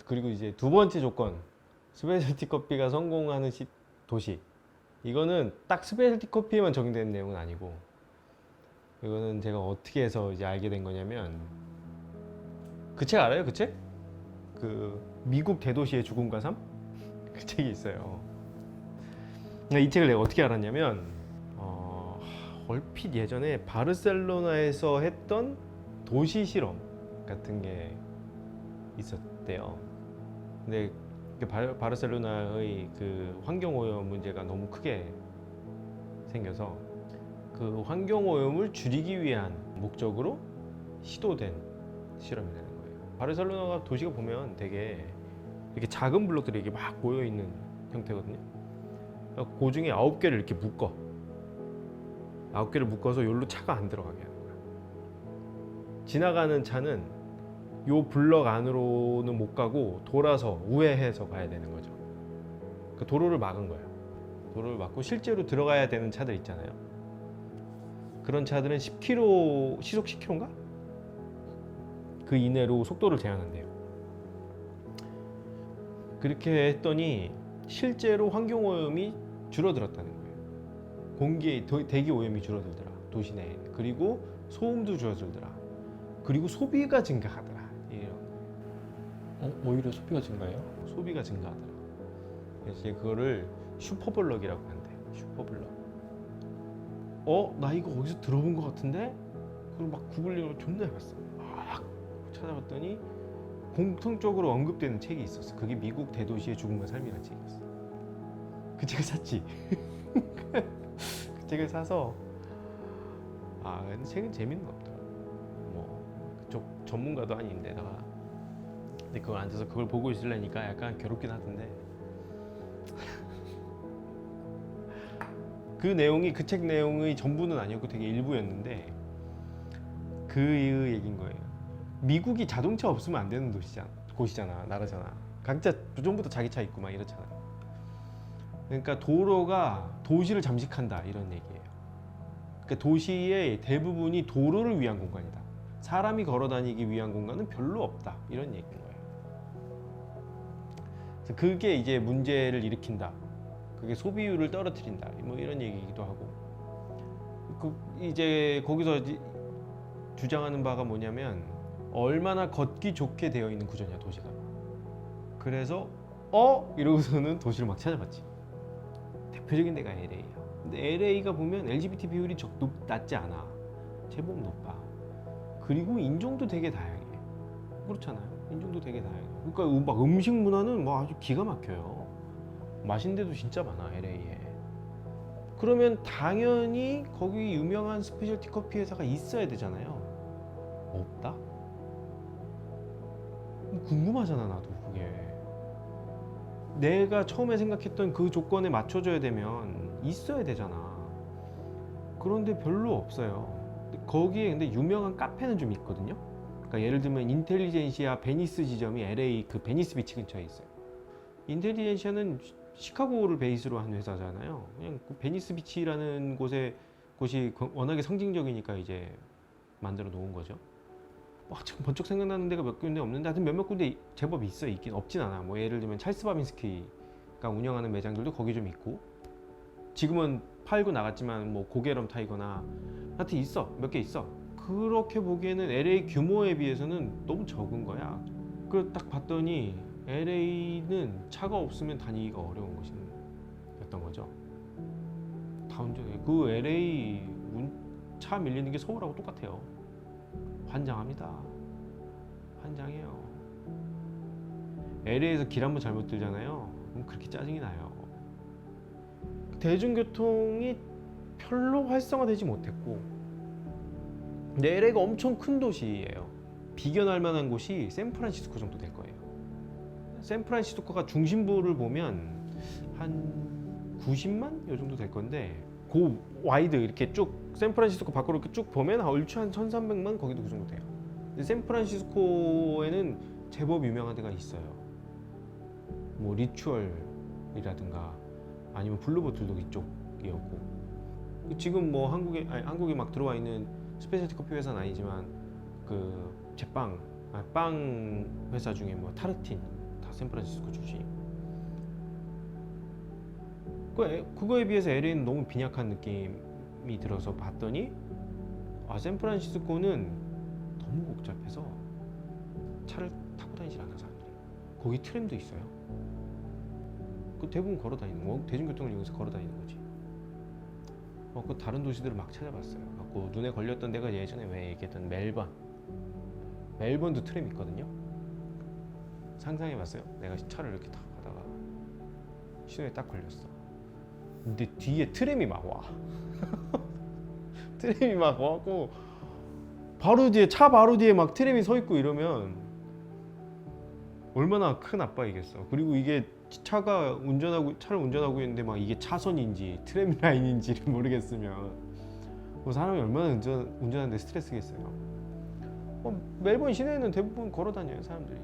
그리고 이제 두 번째 조건, 스페셜티 커피가 성공하는 도시. 이거는 딱 스페셜티 커피에만 적용되는 내용은 아니고, 이거는 제가 어떻게 해서 이제 알게 된 거냐면, 그 책 알아요? 그 책? 그 미국 대도시의 죽음과 삶? 그 책이 있어요. 이 책을 내가 어떻게 알았냐면, 얼핏 예전에 바르셀로나에서 했던 도시 실험 같은 게 있었대요. 근데 바르셀로나의 그 환경 오염 문제가 너무 크게 생겨서 그 환경 오염을 줄이기 위한 목적으로 시도된 실험이 되는 거예요. 바르셀로나가 도시가 보면 되게 이렇게 작은 블록들이 이렇게 막 모여 있는 형태거든요. 그 중에 9개를 이렇게 묶어. 9개를 묶어서 여기로 차가 안 들어가게 하는 거야. 지나가는 차는 요 블럭 안으로는 못 가고 돌아서 우회해서 가야 되는 거죠. 그 도로를 막은 거예요. 도로를 막고 실제로 들어가야 되는 차들 있잖아요. 그런 차들은 10km, 시속 10km인가? 그 이내로 속도를 제한한대요. 그렇게 했더니 실제로 환경오염이 줄어들었다는 거예요. 공기의 대기 오염이 줄어들더라, 도시 내에. 그리고 소음도 줄어들더라. 그리고 소비가 증가하더라. 오히려 소비가 증가해요? 소비가 증가하더라. 그래서 이제 그거를 슈퍼블럭이라고 한대. 슈퍼블럭. 나 이거 어디서 들어본 것 같은데? 그리고 막 구글링을 존나 해봤어. 막 찾아봤더니 공통적으로 언급되는 책이 있었어. 그게 미국 대도시의 죽음과 삶이라는 책이었어. 그 책을 샀지. 그 책을 사서 근데 책은 재밌는 거 없더라. 뭐 그쪽 전문가도 아닌데다가 근데 그걸 앉아서 그걸 보고 있으려니까 약간 괴롭긴 하던데 그 내용이 그 책 내용의 전부는 아니었고 되게 일부였는데 그 얘기인 거예요. 미국이 자동차 없으면 안 되는 곳이잖아, 나라잖아. 각자 전부 다 자기 차 있고 막 이렇잖아. 그러니까 도로가 도시를 잠식한다 이런 얘기예요. 그러니까 도시의 대부분이 도로를 위한 공간이다. 사람이 걸어 다니기 위한 공간은 별로 없다 이런 얘기인 거예요. 그래서 그게 이제 문제를 일으킨다. 그게 소비율을 떨어뜨린다. 뭐 이런 얘기이기도 하고. 이제 거기서 주장하는 바가 뭐냐면 얼마나 걷기 좋게 되어 있는 구조냐 도시가. 그래서 이러고서는 도시를 막 찾아봤지. 대표적인 데가 LA야. 근데 LA가 보면 LGBT 비율이 낮지 않아. 제법 높아. 그리고 인종도 되게 다양해. 그렇잖아요. 인종도 되게 다양해. 그러니까 막 음식 문화는 뭐 아주 기가 막혀요. 맛있는 데도 진짜 많아, LA에. 그러면 당연히 거기 유명한 스페셜티 커피 회사가 있어야 되잖아요. 없다? 궁금하잖아, 나도 그게. 내가 처음에 생각했던 그 조건에 맞춰줘야 되면 있어야 되잖아. 그런데 별로 없어요. 거기에 근데 유명한 카페는 좀 있거든요. 그러니까 예를 들면 인텔리젠시아 베니스 지점이 LA 그 베니스 비치 근처에 있어요. 인텔리젠시아는 시카고를 베이스로 한 회사잖아요. 그냥 그 베니스 비치라는 곳이 워낙에 상징적이니까 이제 만들어 놓은 거죠. 지금 번쩍 생각나는 데가 몇 군데 없는데 하여튼 몇몇 군데 제법 있긴 없진 않아. 뭐 예를 들면 찰스 바빈스키가 운영하는 매장들도 거기 좀 있고 지금은 팔고 나갔지만 뭐 고개럼 타이거나 하여튼 있어. 몇 개 있어. 그렇게 보기에는 LA 규모에 비해서는 너무 적은 거야. 그걸 딱 봤더니 LA는 차가 없으면 다니기가 어려운 곳이었던 거죠. 그 LA 차 밀리는 게 서울하고 똑같아요. 환장합니다. 환장해요. LA에서 길 한번 잘못 들잖아요. 그럼 그렇게 짜증이 나요. 대중교통이 별로 활성화되지 못했고 근데 LA가 엄청 큰 도시예요. 비견할 만한 곳이 샌프란시스코 정도 될 거예요. 샌프란시스코가 중심부를 보면 한 90만? 요 정도 될 건데 그 와이드 이렇게 쭉 샌프란시스코 밖으로 이렇게 쭉 보면 얼추 한 1300만? 거기도 그 정도 돼요. 근데 샌프란시스코에는 제법 유명한 데가 있어요. 뭐 리추얼이라든가 아니면 블루보틀도 이쪽이었고 지금 뭐 한국에 막 들어와 있는 스페셜티 커피 회사는 아니지만 그 제빵 빵 회사 중에 뭐 타르틴 다 샌프란시스코 출신. 그거에 비해서 LA는 너무 빈약한 느낌이 들어서 봤더니 샌프란시스코는 너무 복잡해서 차를 타고 다니질 않아 사람들이. 거기 트램도 있어요. 그 대부분 걸어 다니는 거, 대중교통을 이용해서 걸어 다니는 거지. 그 다른 도시들을 막 찾아봤어요. 갖고 눈에 걸렸던 데가 예전에 왜 얘기했던 멜번도 트램 있거든요. 상상해봤어요? 내가 차를 이렇게 타고 가다가 신호에 딱 걸렸어. 근데 뒤에 트램이 막 와. 트램이 막 와고 바로 뒤에 바로 뒤에 막 트램이 서 있고 이러면 얼마나 큰 압박이겠어. 그리고 이게 차를 운전하고 있는데 막 이게 차선인지 트램 라인인지를 모르겠으면 사람이 얼마나 운전하는데 스트레스겠어요. 멜번 시내에는 대부분 걸어 다녀요 사람들이.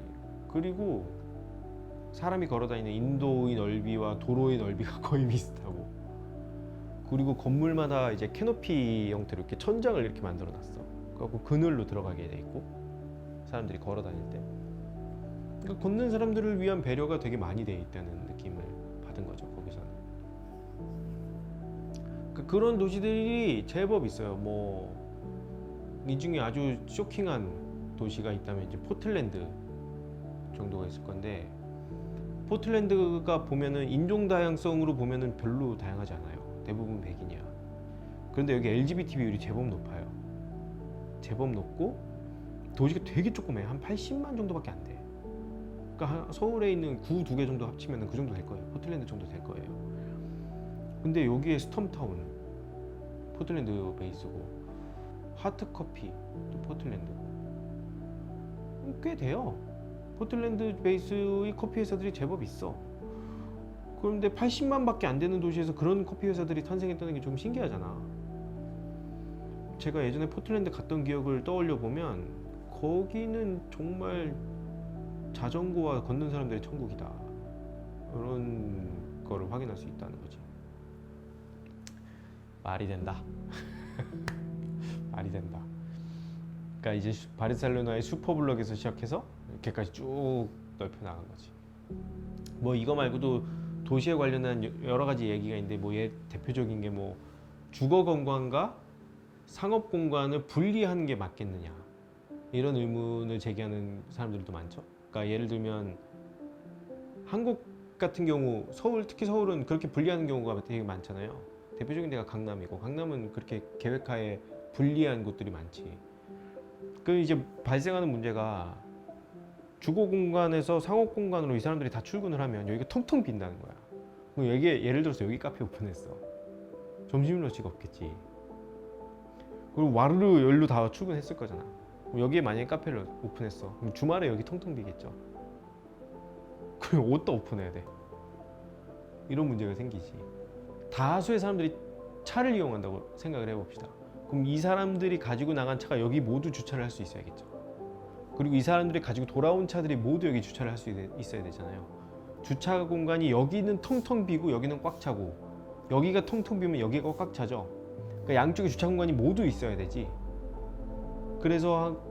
그리고 사람이 걸어 다니는 인도의 넓이와 도로의 넓이가 거의 비슷하고, 그리고 건물마다 이제 캐노피 형태로 이렇게 천장을 이렇게 만들어 놨어. 그래갖고 그늘로 들어가게 돼 있고 사람들이 걸어 다닐 때, 그러니까 걷는 사람들을 위한 배려가 되게 많이 돼 있다는 느낌을 받은 거죠 거기서는. 그런 도시들이 제법 있어요. 뭐 이 중에 아주 쇼킹한 도시가 있다면 이제 포틀랜드 정도가 있을 건데, 포틀랜드가 보면은 인종 다양성으로 보면은 별로 다양하지 않아요. 대부분 백인이야. 그런데 여기 LGBT 비율이 제법 높아요. 제법 높고 도시가 되게 조그매요. 한 80만 정도밖에 안 돼. 그러니까 서울에 있는 구 2개 정도 합치면 그 정도 될 거예요. 포틀랜드 정도 될 거예요. 근데 여기에 스톰타운 포틀랜드 베이스고, 하트커피 또 포틀랜드고, 꽤 돼요. 포틀랜드 베이스의 커피 회사들이 제법 있어. 그런데 80만 밖에 안 되는 도시에서 그런 커피 회사들이 탄생했다는 게 좀 신기하잖아. 제가 예전에 포틀랜드 갔던 기억을 떠올려 보면 거기는 정말 자전거와 걷는 사람들의 천국이다, 그런 거를 확인할 수 있다는 거지. 말이 된다. 말이 된다. 그러니까 이제 바르셀로나의 슈퍼블럭에서 시작해서 이렇게까지 쭉 넓혀 나간 거지. 뭐 이거 말고도 도시에 관련한 여러 가지 얘기가 있는데, 뭐 대표적인 게 뭐 주거 공간과 상업 공간을 분리하는 게 맞겠느냐, 이런 의문을 제기하는 사람들도 많죠. 그러니까 예를 들면 한국 같은 경우 특히 서울은 그렇게 분리하는 경우가 되게 많잖아요. 대표적인 데가 강남이고, 강남은 그렇게 계획하에 분리한 곳들이 많지. 그 이제 발생하는 문제가 주거 공간에서 상업 공간으로 이 사람들이 다 출근을 하면 여기가 텅텅 빈다는 거야. 그럼 예를 들어서 여기 카페 오픈했어. 점심 러시가 없겠지. 그리고 와르르 열로 다 출근했을 거잖아. 여기에 만약에 카페를 오픈했어. 그럼 주말에 여기 텅텅 비겠죠. 그럼 어디다 오픈해야 돼? 이런 문제가 생기지. 다수의 사람들이 차를 이용한다고 생각을 해봅시다. 그럼 이 사람들이 가지고 나간 차가 여기 모두 주차를 할 수 있어야겠죠. 그리고 이 사람들이 가지고 돌아온 차들이 모두 여기 주차를 할 수 있어야 되잖아요. 주차 공간이 여기는 텅텅 비고 여기는 꽉 차고, 여기가 텅텅 비면 여기가 꽉 차죠. 그러니까 양쪽에 주차 공간이 모두 있어야 되지. 그래서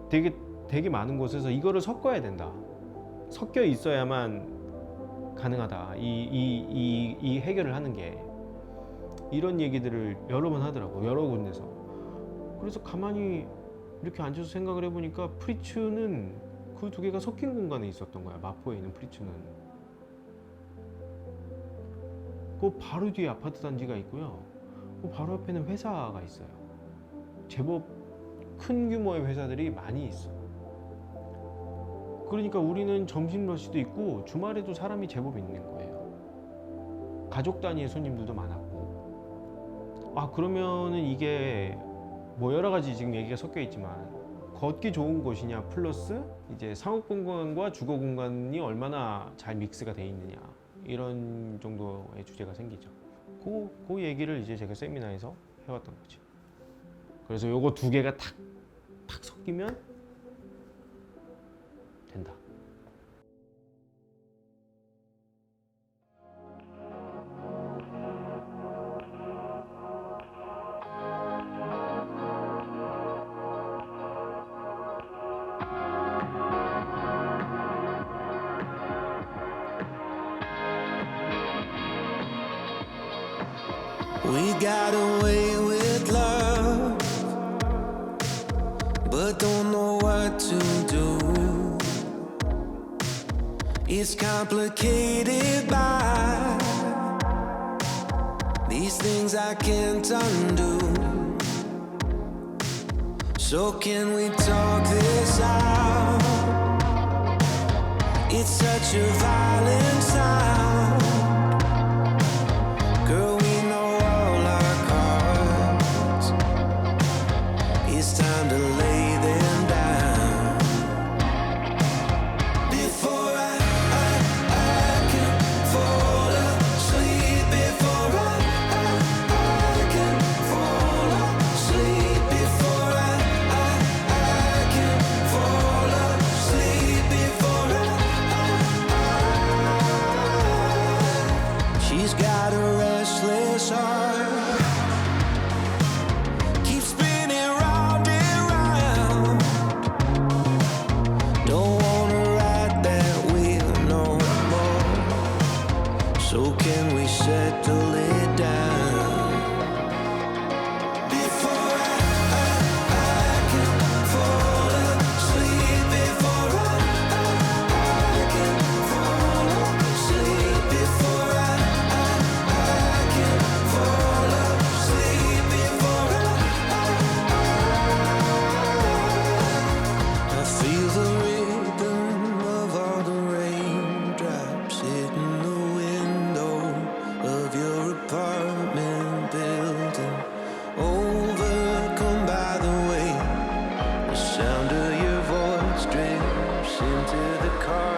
되게 많은 곳에서 이거를 섞어야 된다. 섞여 있어야만 가능하다. 이 해결을 하는 게, 이런 얘기들을 여러 번 하더라고, 여러 군데서. 그래서 가만히 이렇게 앉아서 생각을 해보니까 프리츠는 그 두 개가 섞인 공간에 있었던 거야. 마포에 있는 프리츠는. 그 바로 뒤에 아파트 단지가 있고요. 그 바로 앞에는 회사가 있어요. 제법 큰 규모의 회사들이 많이 있어. 그러니까 우리는 점심 러시도 있고 주말에도 사람이 제법 있는 거예요. 가족 단위의 손님들도 많았고. 그러면은 이게 뭐 여러 가지 지금 얘기가 섞여 있지만, 걷기 좋은 곳이냐 플러스 이제 상업 공간과 주거 공간이 얼마나 잘 믹스가 돼 있느냐, 이런 정도의 주제가 생기죠. 그 얘기를 이제 제가 세미나에서 해왔던 거지. 그래서 요거 두 개가 탁 섞이면 된다. We got away with love, but don't know what to do. It's complicated by these things I can't undo. So can we talk this out? It's such a violent sound. Girl, we know all our cards. It's time to lay them down. Before I can fall asleep. Before I can fall asleep. Before I can fall asleep. Before she's got a restless heart, keep spinning round and round. Don't wanna ride that wheel no more. So can we settle it down? Before I can fall asleep. Before I can fall asleep. Before I can fall asleep. Before I feel the rhythm of all the raindrops hitting the window of your apartment building. Overcome by the way the sound of your voice drips into the car.